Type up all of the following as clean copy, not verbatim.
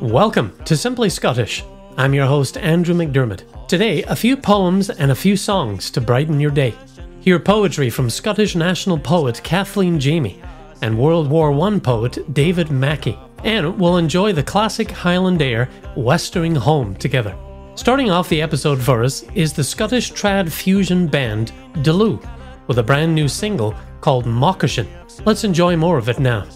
Welcome to Simply Scottish. I'm your host Andrew McDermott. Today, a few poems and a few songs to brighten your day. Hear poetry from Scottish national poet Kathleen Jamie and World War I poet David Mackie. And we'll enjoy the classic Highland air Westering Home together. Starting off the episode for us is the Scottish trad fusion band Delu with a brand new single called Moccasin. Let's enjoy more of it now.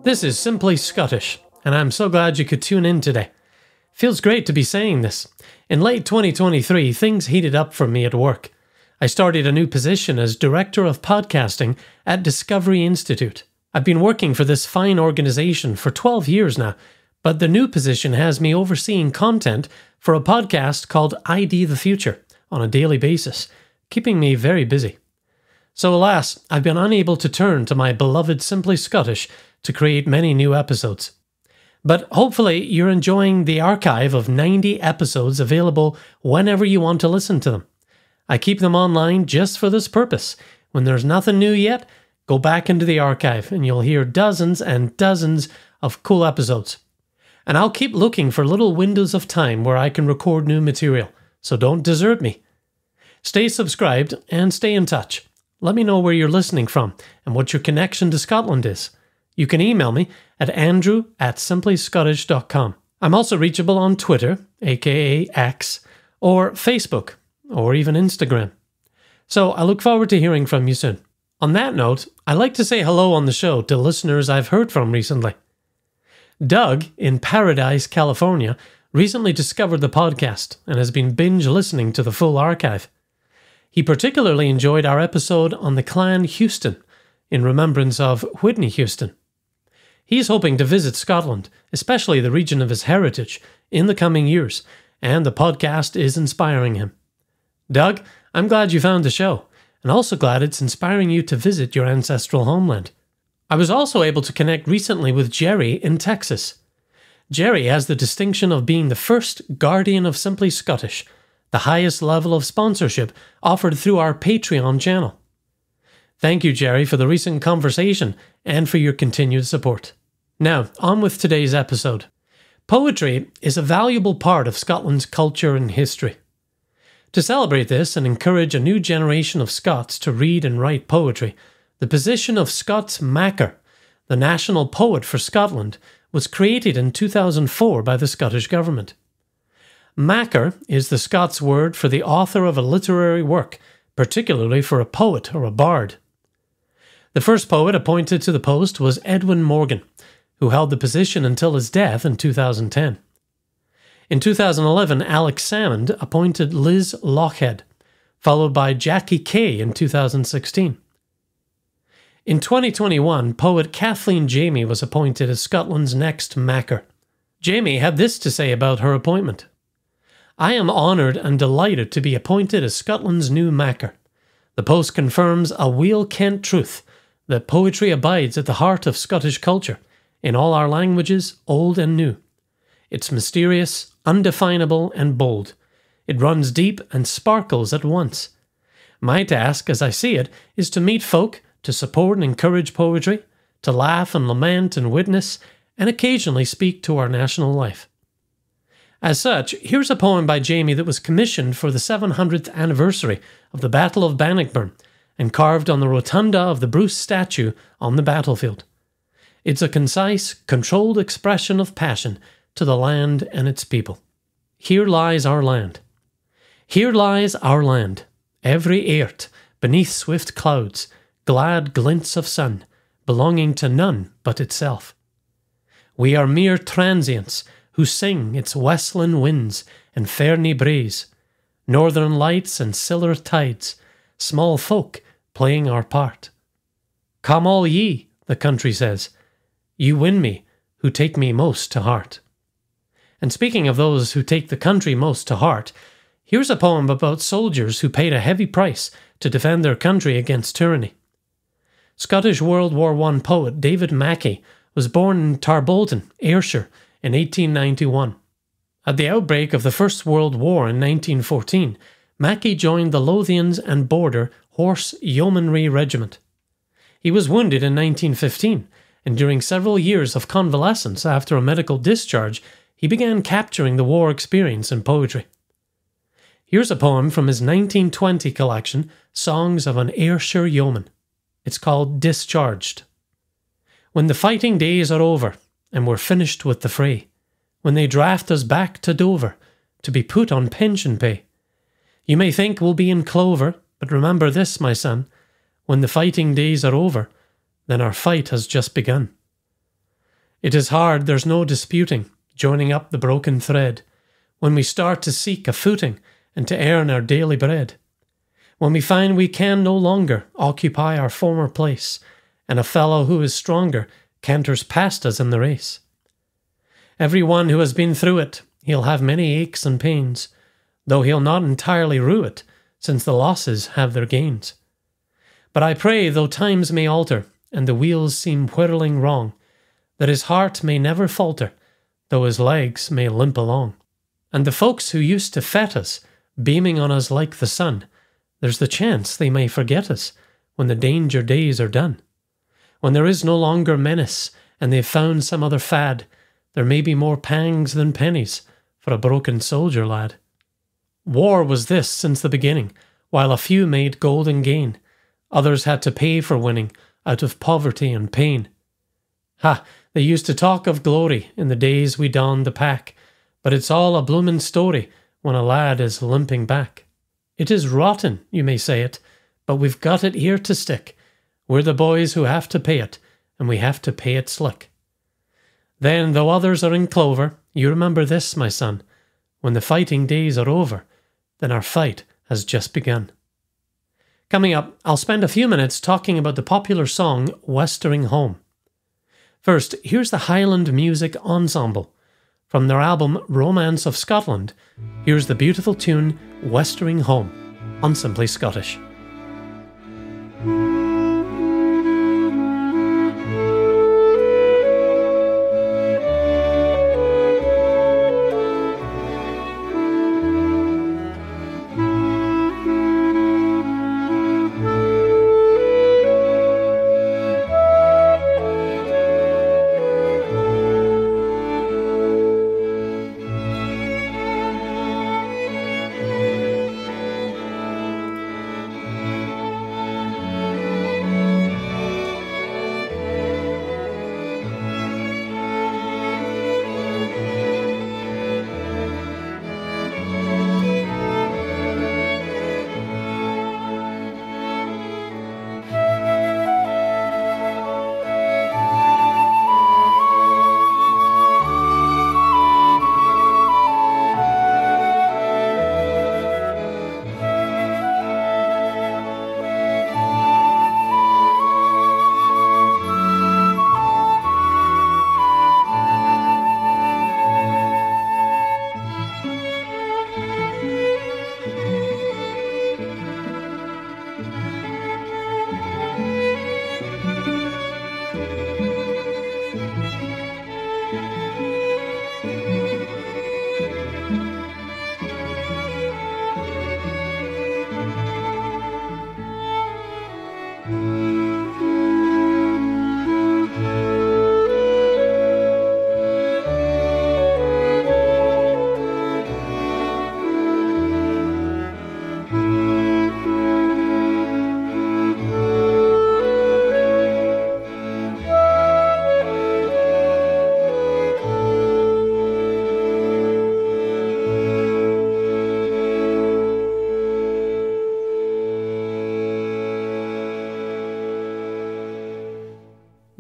This is Simply Scottish, and I'm so glad you could tune in today. Feels great to be saying this. In late 2023, things heated up for me at work. I started a new position as Director of Podcasting at Discovery Institute. I've been working for this fine organisation for 12 years now, but the new position has me overseeing content for a podcast called ID the Future on a daily basis, keeping me very busy. So alas, I've been unable to turn to my beloved Simply Scottish to create many new episodes. But hopefully you're enjoying the archive of 90 episodes available whenever you want to listen to them. I keep them online just for this purpose. When there's nothing new yet, go back into the archive and you'll hear dozens and dozens of cool episodes. And I'll keep looking for little windows of time where I can record new material, so don't desert me. Stay subscribed and stay in touch. Let me know where you're listening from and what your connection to Scotland is. You can email me at andrew@simplyscottish.com. I'm also reachable on Twitter, aka X, or Facebook, or even Instagram. So I look forward to hearing from you soon. On that note, I like to say hello on the show to listeners I've heard from recently. Doug in Paradise, California, recently discovered the podcast and has been binge listening to the full archive. He particularly enjoyed our episode on the Clan Houston, in remembrance of Whitney Houston. He's hoping to visit Scotland, especially the region of his heritage, in the coming years, and the podcast is inspiring him. Doug, I'm glad you found the show, and also glad it's inspiring you to visit your ancestral homeland. I was also able to connect recently with Jerry in Texas. Jerry has the distinction of being the first guardian of Simply Scottish, the highest level of sponsorship offered through our Patreon channel. Thank you, Jerry, for the recent conversation and for your continued support. Now, on with today's episode. Poetry is a valuable part of Scotland's culture and history. To celebrate this and encourage a new generation of Scots to read and write poetry, the position of Scots Macker, the national poet for Scotland, was created in 2004 by the Scottish Government. Macker is the Scots word for the author of a literary work, particularly for a poet or a bard. The first poet appointed to the post was Edwin Morgan, who held the position until his death in 2010. In 2011, Alex Salmond appointed Liz Lochhead, followed by Jackie Kay in 2016. In 2021, poet Kathleen Jamie was appointed as Scotland's next Macker. Jamie had this to say about her appointment. "I am honoured and delighted to be appointed as Scotland's new Macker. The post confirms a weel-kent truth that poetry abides at the heart of Scottish culture, in all our languages, old and new. It's mysterious, undefinable and bold. It runs deep and sparkles at once. My task, as I see it, is to meet folk, to support and encourage poetry, to laugh and lament and witness, and occasionally speak to our national life." As such, here's a poem by Jamie that was commissioned for the 700th anniversary of the Battle of Bannockburn and carved on the rotunda of the Bruce statue on the battlefield. It's a concise, controlled expression of passion to the land and its people. Here lies our land. Here lies our land, every airt, beneath swift clouds, glad glints of sun, belonging to none but itself. We are mere transients, who sing its westland winds and ferny breeze, northern lights and siller tides, small folk playing our part. Come all ye, the country says, you win me, who take me most to heart. And speaking of those who take the country most to heart, here's a poem about soldiers who paid a heavy price to defend their country against tyranny. Scottish World War I poet David Mackie was born in Tarbolton, Ayrshire, in 1891. At the outbreak of the First World War in 1914, Mackie joined the Lothians and Border Horse Yeomanry Regiment. He was wounded in 1915, and during several years of convalescence after a medical discharge, he began capturing the war experience in poetry. Here's a poem from his 1920 collection, Songs of an Ayrshire Yeoman. It's called Discharged. When the fighting days are over, and we're finished with the fray, when they draft us back to Dover, to be put on pension pay, you may think we'll be in clover, but remember this, my son, when the fighting days are over, then our fight has just begun. It is hard, there's no disputing, joining up the broken thread, when we start to seek a footing and to earn our daily bread. When we find we can no longer occupy our former place, and a fellow who is stronger canters past us in the race. Every one who has been through it, he'll have many aches and pains, though he'll not entirely rue it, since the losses have their gains. But I pray, though times may alter, and the wheels seem whirling wrong, that his heart may never falter, though his legs may limp along. And the folks who used to fet us, beaming on us like the sun, there's the chance they may forget us when the danger days are done. When there is no longer menace, and they've found some other fad, there may be more pangs than pennies for a broken soldier lad. War was this since the beginning, while a few made golden gain, others had to pay for winning out of poverty and pain. Ha! They used to talk of glory in the days we donned the pack, but it's all a bloomin' story when a lad is limping back. It is rotten, you may say it, but we've got it here to stick. We're the boys who have to pay it, and we have to pay it slick. Then, though others are in clover, you remember this, my son, when the fighting days are over, then our fight has just begun. Coming up, I'll spend a few minutes talking about the popular song Westering Home. First, here's the Highland Music Ensemble. From their album Romance of Scotland, here's the beautiful tune Westering Home on Simply Scottish.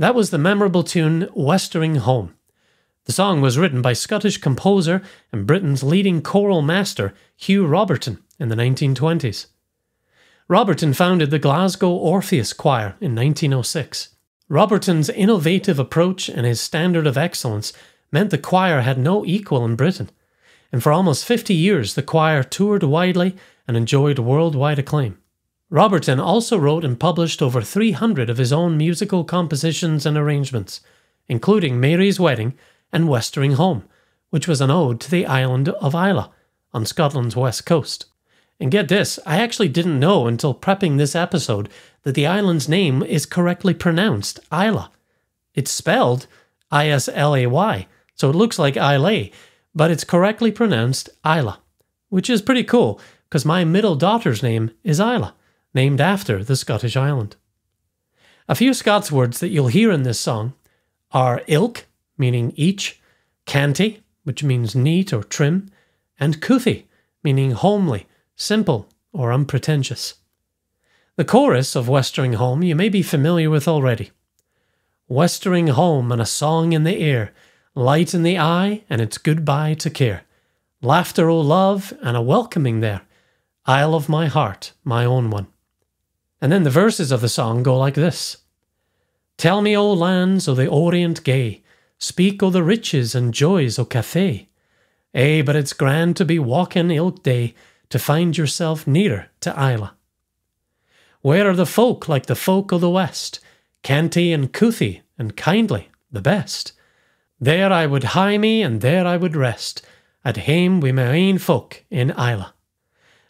That was the memorable tune Westering Home. The song was written by Scottish composer and Britain's leading choral master Hugh Roberton in the 1920s. Roberton founded the Glasgow Orpheus Choir in 1906. Roberton's innovative approach and his standard of excellence meant the choir had no equal in Britain, and for almost 50 years the choir toured widely and enjoyed worldwide acclaim. Roberton also wrote and published over 300 of his own musical compositions and arrangements, including Mary's Wedding and Westering Home, which was an ode to the island of Islay on Scotland's west coast. And get this, I actually didn't know until prepping this episode that the island's name is correctly pronounced Islay. It's spelled Islay, so it looks like Islay, but it's correctly pronounced Islay, which is pretty cool because my middle daughter's name is Islay, named after the Scottish island. A few Scots words that you'll hear in this song are ilk, meaning each, canty, which means neat or trim, and couthie, meaning homely, simple, or unpretentious. The chorus of Westering Home you may be familiar with already. Westering home and a song in the ear, light in the eye and it's goodbye to care. Laughter, o love, and a welcoming there. Isle of my heart, my own one. And then the verses of the song go like this. Tell me, O lands o' the Orient gay, speak o' the riches and joys o' Cathay. Eh, but it's grand to be walking ilk day, to find yourself nearer to Islay. Where are the folk like the folk o' the West, canty and couthie and kindly, the best? There I would hie me and there I would rest, at hame wi' my ain folk in Islay.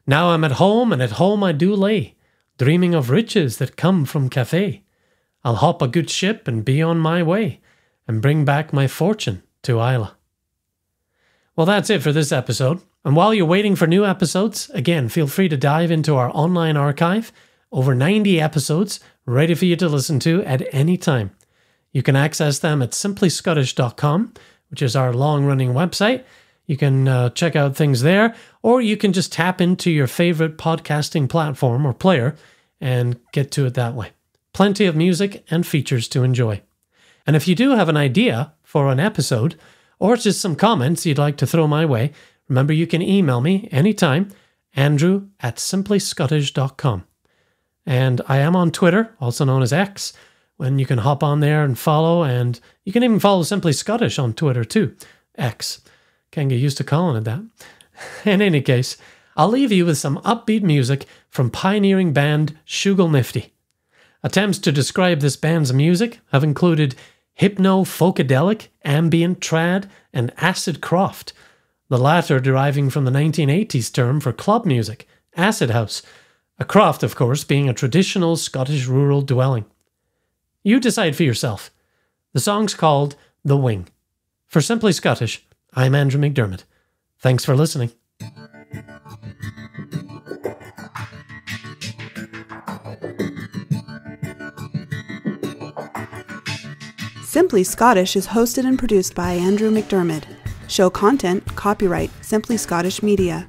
Now I'm at home and at home I do lay, dreaming of riches that come from Cathay. I'll hop a good ship and be on my way, and bring back my fortune to Islay. Well, that's it for this episode. And while you're waiting for new episodes, again, feel free to dive into our online archive. Over 90 episodes ready for you to listen to at any time. You can access them at simplyscottish.com, which is our long-running website. You can check out things there, or you can just tap into your favorite podcasting platform or player and get to it that way. Plenty of music and features to enjoy. And if you do have an idea for an episode, or just some comments you'd like to throw my way, remember you can email me anytime, andrew@simplyscottish.com. And I am on Twitter, also known as X, when you can hop on there and follow, and you can even follow Simply Scottish on Twitter too, X. Can't get used to calling it that. In any case, I'll leave you with some upbeat music from pioneering band Shooglenifty. Attempts to describe this band's music have included hypno-folkadelic, ambient trad, and acid croft, the latter deriving from the 1980s term for club music, acid house, a croft, of course, being a traditional Scottish rural dwelling. You decide for yourself. The song's called The Wing. For Simply Scottish, I'm Andrew McDermott. Thanks for listening. Simply Scottish is hosted and produced by Andrew McDermott. Show content, copyright, Simply Scottish Media.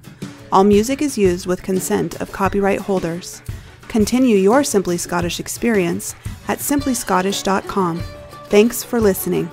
All music is used with consent of copyright holders. Continue your Simply Scottish experience at simplyscottish.com. Thanks for listening.